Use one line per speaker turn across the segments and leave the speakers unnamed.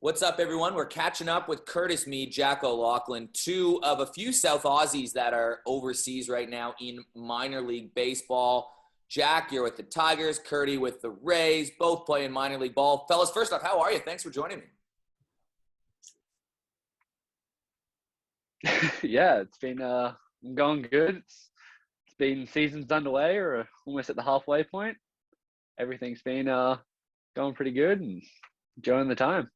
What's up, everyone? We're catching up with Curtis Mead, Jack O'Loughlin, two of a few South Aussies that are overseas right now in minor league baseball. Jack, you're with the Tigers. Curdy with the Rays, both playing minor league ball. Fellas, first off, how are you? Thanks for joining me.
Yeah, it's been going good. It's been seasons underway or almost at the halfway point. Everything's been going pretty good and enjoying the time.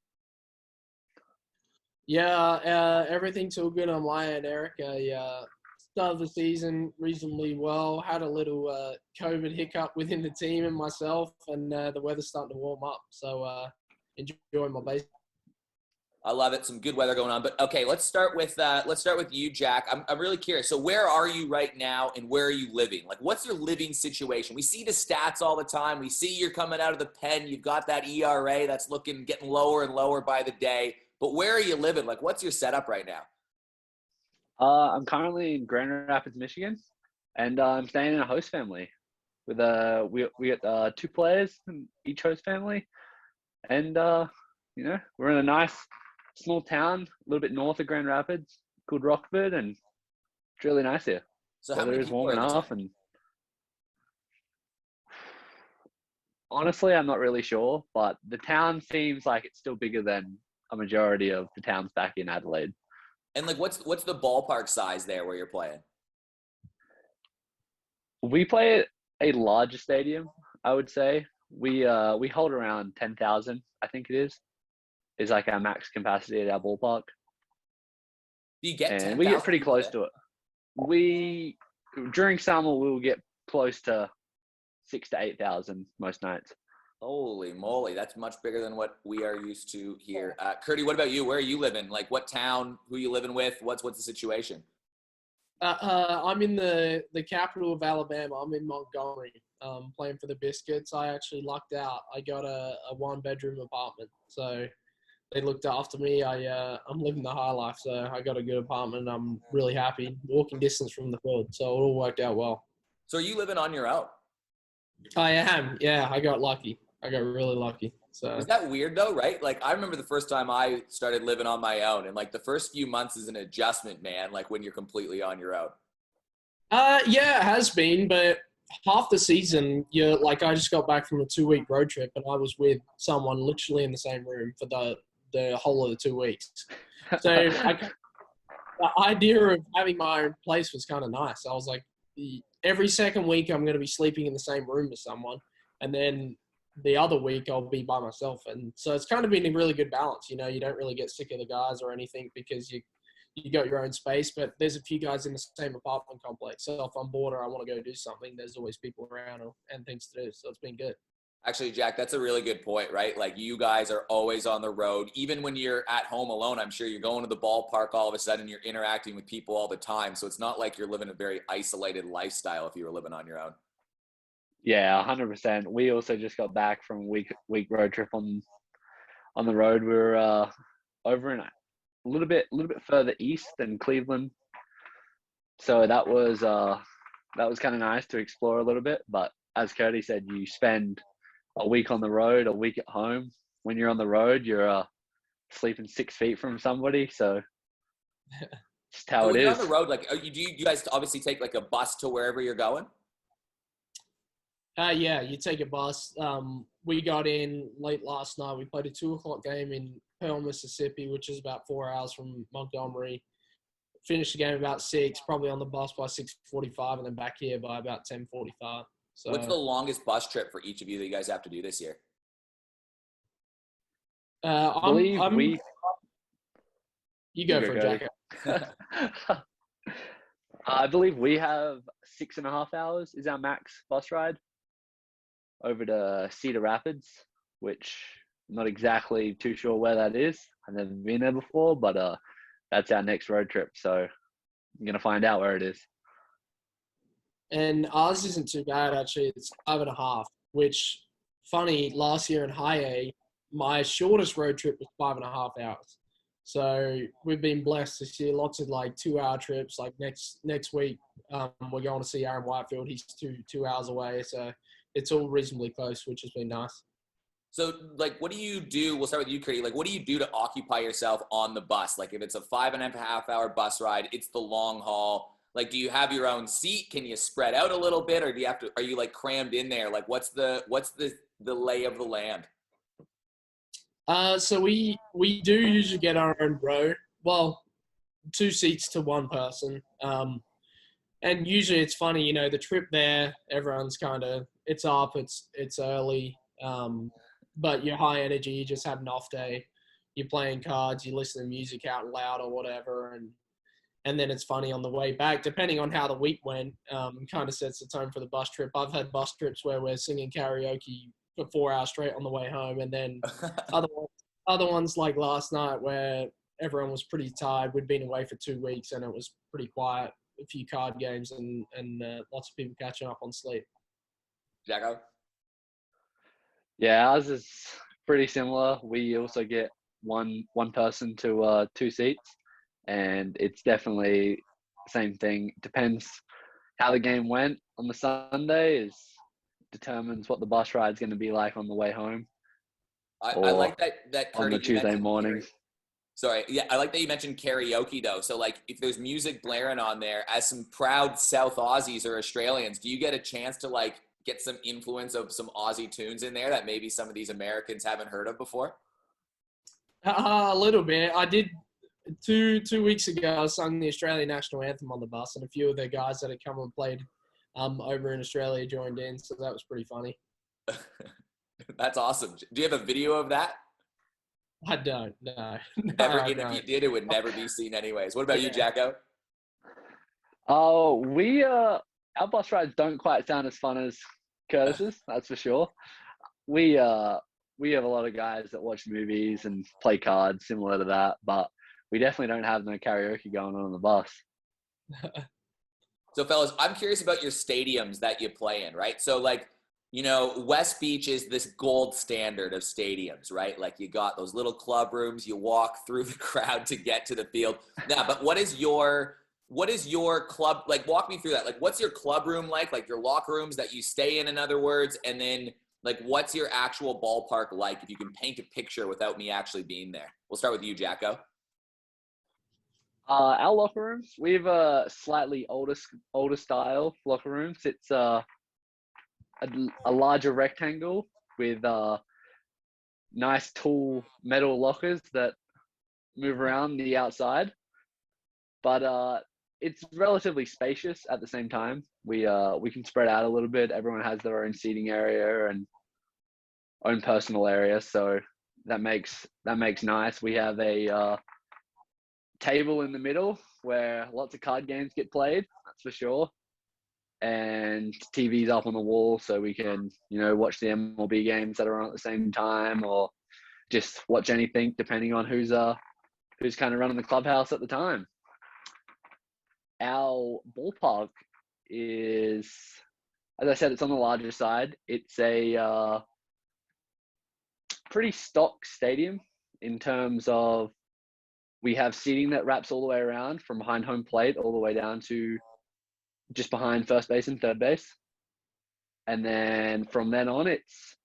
Yeah, everything's all good on my end, Eric. I started the season reasonably well. Had a little COVID hiccup within the team and myself, and the weather's starting to warm up. So enjoying my base.
I love it. Some good weather going on. But okay, let's start with you, Jack. I'm really curious. So where are you right now, and where are you living? Like, what's your living situation? We see the stats all the time. We see you're coming out of the pen. You've got that ERA that's getting lower and lower by the day. But where are you living? Like, what's your setup right now?
I'm currently in Grand Rapids, Michigan, and I'm staying in a host family with we got 2 players in each host family, and we're in a nice small town a little bit north of Grand Rapids called Rockford, and it's really nice here.
So how many
is
people
warm
are in the
enough,
town?
and honestly, I'm not really sure, but the town seems like it's still bigger than a majority of the towns back in Adelaide.
And like, what's the ballpark size there where you're playing?
We play at a larger stadium, I would say. We hold around 10,000, I think it is like our max capacity at our ballpark.
Do you get
And
10,000
we get pretty
people
close
there?
to it. During summer, we'll get close to 6,000 to 8,000 most nights.
Holy moly, that's much bigger than what we are used to here. Curdy, what about you? Where are you living? Like, what town? Who are you living with? What's the situation?
I'm in the capital of Alabama. I'm in Montgomery, playing for the Biscuits. I actually lucked out. I got a 1-bedroom apartment, so they looked after me. I'm living the high life, so I got a good apartment. I'm really happy. Walking distance from the field, so it all worked out well.
So are you living on your own?
I am. Yeah, I got lucky. I got really lucky. So
Is that weird though, right? Like, I remember the first time I started living on my own, and like the first few months is an adjustment, man. Like when you're completely on your own.
yeah, it has been, but half the season, I just got back from a 2-week road trip, and I was with someone literally in the same room for the whole of the 2 weeks. So the idea of having my own place was kind of nice. I was like, every second week I'm going to be sleeping in the same room with someone, and then the other week I'll be by myself. And so it's kind of been a really good balance. You don't really get sick of the guys or anything because you got your own space, but there's a few guys in the same apartment complex. So if I'm bored or I want to go do something, there's always people around and things to do. So it's been good.
Actually, Jack, that's a really good point, right? Like, you guys are always on the road. Even when you're at home alone, I'm sure you're going to the ballpark all of a sudden, you're interacting with people all the time. So it's not like you're living a very isolated lifestyle if you were living on your own.
Yeah, 100%. We also just got back from a week road trip on the road. We were over in a little bit further east than Cleveland, so that was kind of nice to explore a little bit. But as Cody said, you spend a week on the road, a week at home. When you're on the road, you're sleeping 6 feet from somebody, so just how
So
it
when you're
is.
on the road, like, do you guys obviously take like a bus to wherever you're going?
Yeah, you take a bus. We got in late last night. We played a 2:00 game in Pearl, Mississippi, which is about 4 hours from Montgomery. Finished the game about 6, probably on the bus by 6:45, and then back here by about 10:45. So
What's the longest bus trip for each of you that you guys have to do this year?
You go for it, Jack.
I believe we have 6.5 hours is our max bus ride over to Cedar Rapids, which I'm not exactly too sure where that is. I've never been there before, but that's our next road trip. So I'm going to find out where it is.
And ours isn't too bad, actually. It's 5.5, which, funny, last year in high A, my shortest road trip was 5.5 hours. So we've been blessed this year. Lots of 2-hour trips. Like next week, we're going to see Aaron Whitefield. He's two hours away. So it's all reasonably close, which has been nice.
So, like, what do you do? We'll start with you, Curdy. Like, what do you do to occupy yourself on the bus? Like, if it's a 5.5 hour bus ride, it's the long haul. Like, do you have your own seat? Can you spread out a little bit, or do you have to? Are you like crammed in there? Like, what's the lay of the land?
So we do usually get our own row. Well, 2 seats to one person. And usually it's funny, the trip there, everyone's kind of, it's up, it's early, but you're high energy, you just had an off day, you're playing cards, you listen to music out loud or whatever, and then it's funny on the way back, depending on how the week went, kind of sets the tone for the bus trip. I've had bus trips where we're singing karaoke for 4 hours straight on the way home, and then other ones like last night where everyone was pretty tired. We'd been away for 2 weeks and it was pretty quiet. A few card games and lots of people catching up on sleep.
Jacko?
Yeah, ours is pretty similar. We also get one person to 2 seats, and it's definitely the same thing. Depends how the game went on the Sunday determines what the bus ride's going to be like on the way home.
I like that
on
Curdy,
the Tuesday mornings.
Sorry, yeah, I like that you mentioned karaoke though. So like, if there's music blaring on there, as some proud South Aussies or Australians, do you get a chance to like get some influence of some Aussie tunes in there that maybe some of these Americans haven't heard of before?
A little bit. I did 2 weeks ago. I sung the Australian national anthem on the bus, and a few of the guys that had come and played over in Australia joined in, so that was pretty funny.
That's awesome. Do you have a video of that?
I don't. No.
Never. And if you did, it would never be seen anyways. What about you, Jacko?
Oh, our bus rides don't quite sound as fun as Curtis's, that's for sure. We have a lot of guys that watch movies and play cards similar to that, but we definitely don't have no karaoke going on the bus.
So, fellas, I'm curious about your stadiums that you play in, right? So, like, West Beach is this gold standard of stadiums, right? Like, you got those little club rooms, you walk through the crowd to get to the field. Now, but what is your club, like, walk me through that. Like, what's your club room like your locker rooms that you stay in other words, and then, like, what's your actual ballpark like, if you can paint a picture without me actually being there? We'll start with you, Jacko.
Our locker rooms, we have a slightly older style locker rooms. It's a larger rectangle with nice tall metal lockers that move around the outside, but it's relatively spacious at the same time. We can spread out a little bit. Everyone has their own seating area and own personal area, so that makes nice. We have a table in the middle where lots of card games get played, that's for sure. And TV's up on the wall so we can, watch the MLB games that are on at the same time, or just watch anything depending on who's kind of running the clubhouse at the time. Our ballpark is, as I said, it's on the larger side. It's a pretty stock stadium in terms of we have seating that wraps all the way around from behind home plate all the way down to just behind first base and third base. And then from then on, it's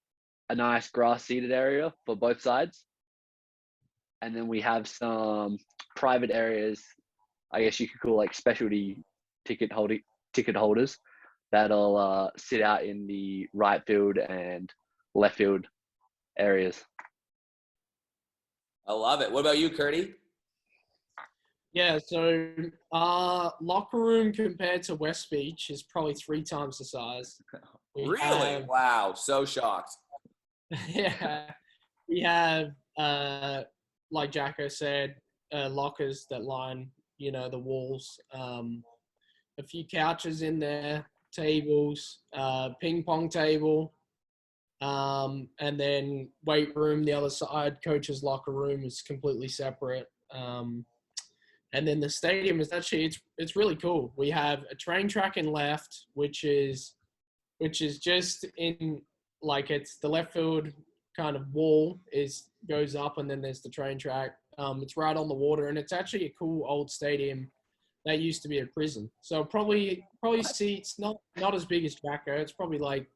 a nice grass seated area for both sides. And then we have some private areas, I guess you could call like specialty ticket holders that'll sit out in the right field and left field areas.
I love it. What about you, Curdy?
Yeah, so locker room compared to West Beach is probably 3 times the size.
Really? Wow, so shocked.
Yeah, we have, like Jacko said, lockers that line, the walls, a few couches in there, tables, ping pong table, and then weight room, the other side. Coach's locker room is completely separate. And then the stadium is actually, it's really cool. We have a train track in left, which is just in, like, it's the left field kind of wall goes up, and then there's the train track. It's right on the water, and it's actually a cool old stadium that used to be a prison. So probably seats not as big as Jacko. It's probably like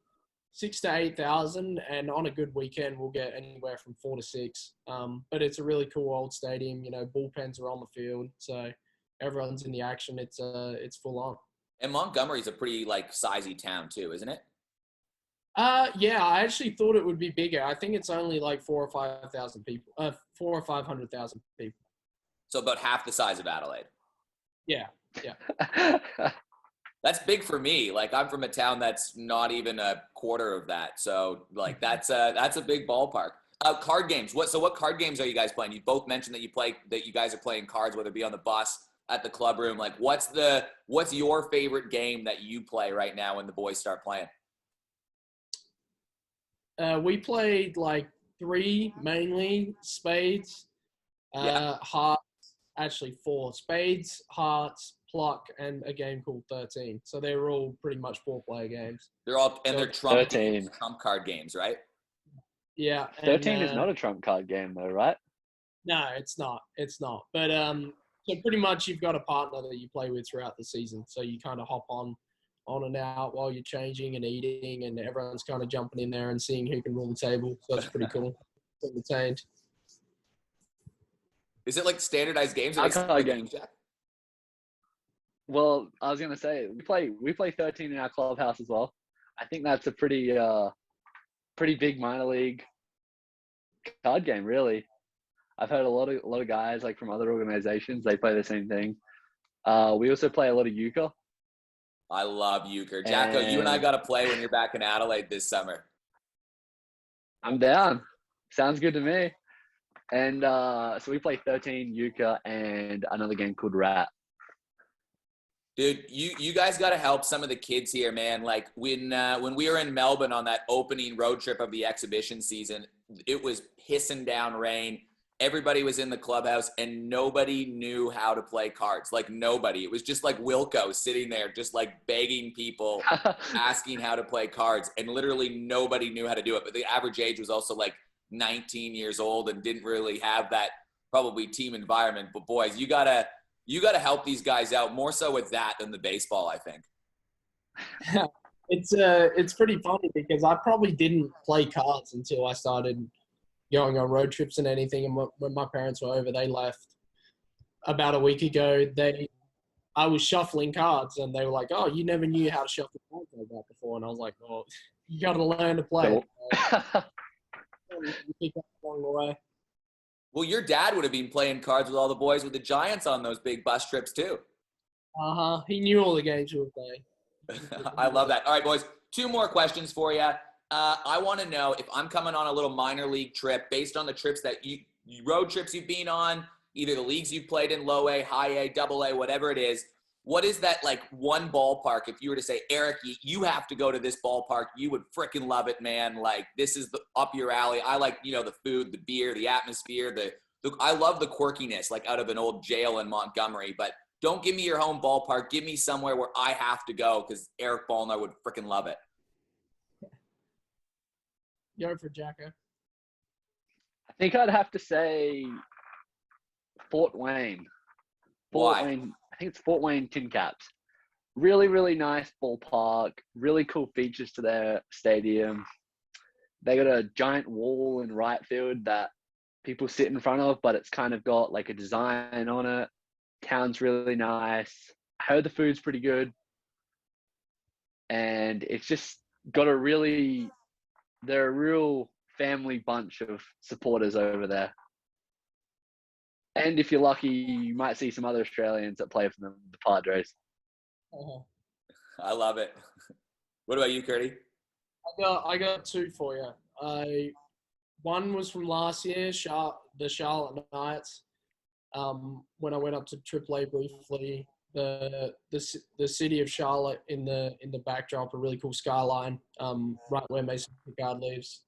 to 8,000, and on a good weekend we'll get anywhere from 4 to 6. But it's a really cool old stadium. Bullpens are on the field, so everyone's in the action. It's full on.
And Montgomery's a pretty like sizey town too, isn't it?
Yeah, I actually thought it would be bigger. I think it's only like 400,000 or 500,000 people.
So about half the size of Adelaide.
Yeah.
That's big for me. Like I'm from a town that's not even a quarter of that. So like that's a big ballpark. Card games. What card games are you guys playing? You both mentioned that you guys are playing cards, whether it be on the bus, at the club room. Like what's your favorite game that you play right now when the boys start playing?
We played like 3 mainly: spades, hearts, actually 4: spades, hearts, pluck, and a game called 13. So they were all pretty much 4-player games.
They're trump
13.
games, trump card games, right?
Yeah.
13 is not a trump card game though, right?
No, it's not. But so pretty much you've got a partner that you play with throughout the season. So you kind of hop on and out while you're changing and eating, and everyone's kind of jumping in there and seeing who can rule the table. So that's pretty cool. Entertained.
Is it like standardized games?
Games, Jack? Well, I was gonna say we play 13 in our clubhouse as well. I think that's a pretty big minor league card game, really. I've heard a lot of guys like from other organizations, they play the same thing. We also play a lot of euchre.
I love euchre. Jacko, you and I got to play when you're back in Adelaide this summer.
I'm down. Sounds good to me. And so we play 13 euchre and another game called Rat.
Dude, you guys got to help some of the kids here, man. Like when we were in Melbourne on that opening road trip of the exhibition season, it was pissing down rain. Everybody was in the clubhouse and nobody knew how to play cards. Like nobody. It was just like Wilco sitting there just like begging people, asking how to play cards. And literally nobody knew how to do it. But the average age was also like 19 years old and didn't really have that probably team environment. But boys, you gotta help these guys out more so with that than the baseball, I think.
It's pretty funny because I probably didn't play cards until I started going on road trips and anything. And when my parents were over, they left about a week ago. I was shuffling cards and they were like, "Oh, you never knew how to shuffle cards like that before." And I was like, "Oh, you got to learn to play." You pick up along the way.
Well, your dad would have been playing cards with all the boys with the Giants on those big bus trips too.
He knew all the games we were playing.
I love that. All right, boys, 2 more questions for you. I want to know if I'm coming on a little minor league trip based on the trips that road trips you've been on, either the leagues you've played in, low A, high A, double A, whatever it is. What is that like one ballpark? If you were to say, Eric, you have to go to this ballpark, you would freaking love it, man. Like this is up your alley. I like, the food, the beer, the atmosphere, I love the quirkiness, like out of an old jail in Montgomery, but don't give me your home ballpark. Give me somewhere where I have to go because Eric Balnar would freaking love it.
Go for Jacko.
I think I'd have to say Fort Wayne.
Why?
I think it's Fort Wayne Tin Caps. Really, really nice ballpark. Really cool features to their stadium. They got a giant wall in right field that people sit in front of, but it's kind of got like a design on it. Town's really nice. I heard the food's pretty good. And it's just got they're a real family bunch of supporters over there. And if you're lucky, you might see some other Australians that play for them, the Padres.
I love it. What about you, Curdy?
I got 2 for you. One was from last year, the Charlotte Knights. When I went up to AAA briefly, the city of Charlotte in the backdrop, a really cool skyline, right where Mason Picard lives.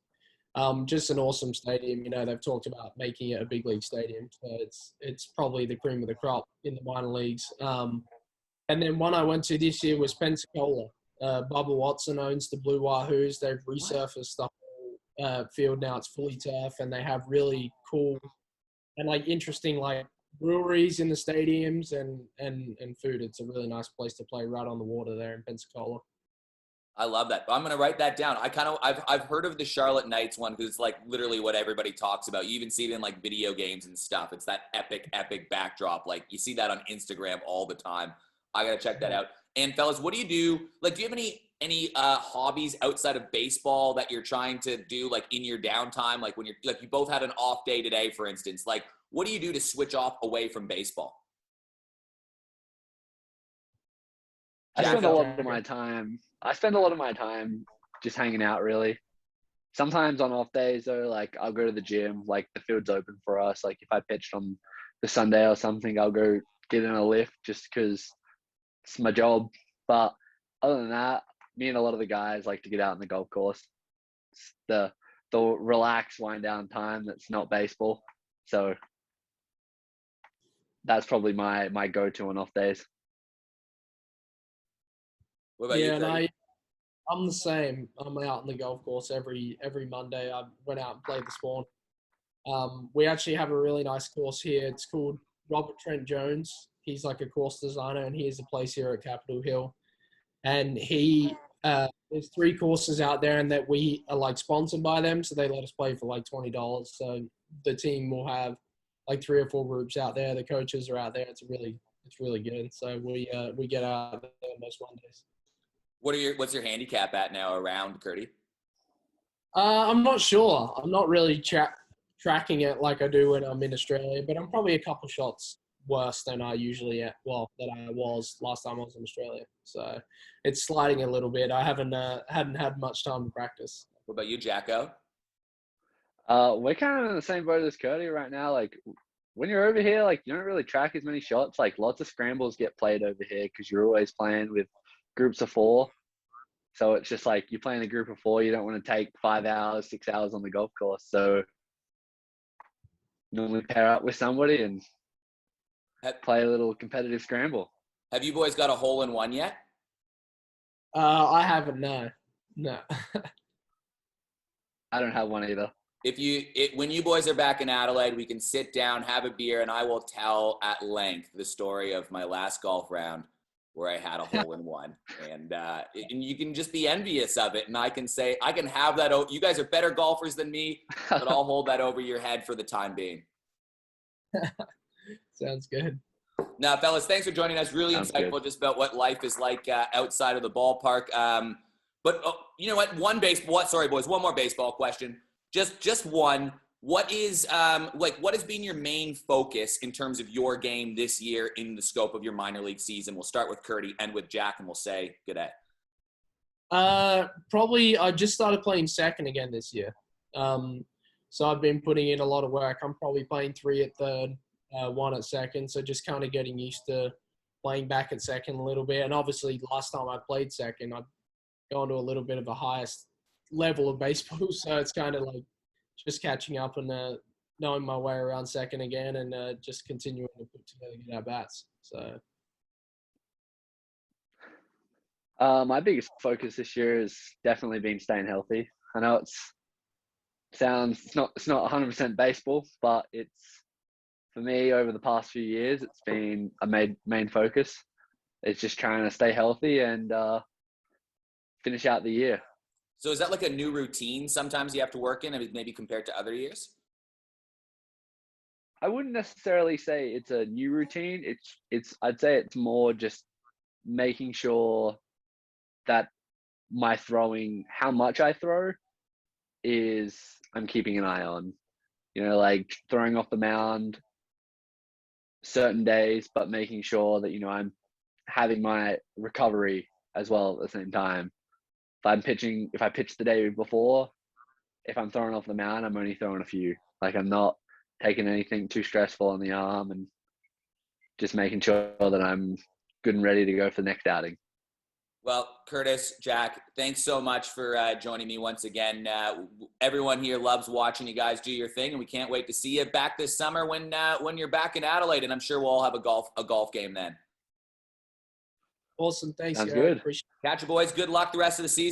Just an awesome stadium. They've talked about making it a big league stadium, so it's probably the cream of the crop in the minor leagues. And then one I went to this year was Pensacola. Bubba Watson owns the Blue Wahoos. They've resurfaced the whole field now. It's fully turf, and they have really cool and interesting breweries in the stadiums and food. It's a really nice place to play right on the water there in Pensacola.
I love that. I'm going to write that down. I've heard of the Charlotte Knights one because it's like literally what everybody talks about. You even see it in like video games and stuff. It's that epic backdrop. Like you see that on Instagram all the time. I got to check that out. And fellas, what do you do? Like, do you have any hobbies outside of baseball that you're trying to do like in your downtime? Like when you're like, you both had an off day today, for instance, like what do you do to switch off away from baseball?
I
Jack,
spend a lot of my time. I spend a lot of my time just hanging out, really. Sometimes on off days, though, like I'll go to the gym. Like the field's open for us. Like if I pitched on the Sunday or something, I'll go get in a lift just because it's my job. But other than that, me and a lot of the guys like to get out on the golf course. It's the relaxed wind down time that's not baseball. So that's probably my go-to on off days.
What about you,
And
Cody?
I'm the same. I'm out on the golf course every Monday. I went out and played this morning. We actually have a really nice course here. It's called Robert Trent Jones. He's like a course designer, and he has a place here at Capitol Hill. And there's 3 courses out there, and that we are like sponsored by them, so they let us play for like $20. So the team will have like 3 or 4 groups out there. The coaches are out there. It's really good. So we get out there most Mondays.
What's your handicap at now around, Curdy?
I'm not sure. I'm not really tracking it like I do when I'm in Australia, but I'm probably a couple shots worse than I usually than I was last time I was in Australia. So it's sliding a little bit. I hadn't had much time to practice.
What about you, Jacko?
We're kind of in the same boat as Cody right now. Like when you're over here, like you don't really track as many shots. Like lots of scrambles get played over here because you're always playing with groups of 4. So it's just like you're playing a group of 4. You don't want to take 5 hours, 6 hours on the golf course. So normally pair up with somebody and play a little competitive scramble.
Have you boys got a hole in one yet?
I haven't. No.
I don't have one either.
When you boys are back in Adelaide, we can sit down, have a beer, and I will tell at length the story of my last golf round where I had a hole in one, and you can just be envious of it. And I can say, I can have that. You guys are better golfers than me, but I'll hold that over your head for the time being.
Sounds good.
Now, fellas, thanks for joining us. Really
Sounds
insightful
good.
just about what life is like outside of the ballpark. But you know what? Sorry, boys. One more baseball question. Just one. What is what has been your main focus in terms of your game this year in the scope of your minor league season? We'll start with Curdy and with Jack, and we'll say good day.
Probably I just started playing second again this year. So I've been putting in a lot of work. I'm probably playing 3 at third, 1 at second. So just kind of getting used to playing back at second a little bit. And obviously last time I played second, I'd gone to a little bit of a highest level of baseball. So it's kind of like just catching up and knowing my way around second again, and just continuing to put together good at-bats. So
my biggest focus this year has definitely been staying healthy. I know it's not 100% baseball, but it's, for me, over the past few years, it's been a main focus. It's just trying to stay healthy and finish out the year.
So is that like a new routine sometimes you have to work in, maybe compared to other years?
I wouldn't necessarily say it's a new routine. I'd say it's more just making sure that my throwing, how much I throw, is I'm keeping an eye on. You know, like throwing off the mound certain days, but making sure that, you know, I'm having my recovery as well at the same time. If I pitch the day before, if I'm throwing off the mound, I'm only throwing a few. Like I'm not taking anything too stressful on the arm, and just making sure that I'm good and ready to go for the next outing.
Well, Curtis, Jack, thanks so much for joining me once again. Everyone here loves watching you guys do your thing, and we can't wait to see you back this summer when you're back in Adelaide, and I'm sure we'll all have a golf game then.
Awesome. Thanks,
Sounds
Gary.
good.
Appreciate it.
Catch you, boys. Good luck the rest of the season.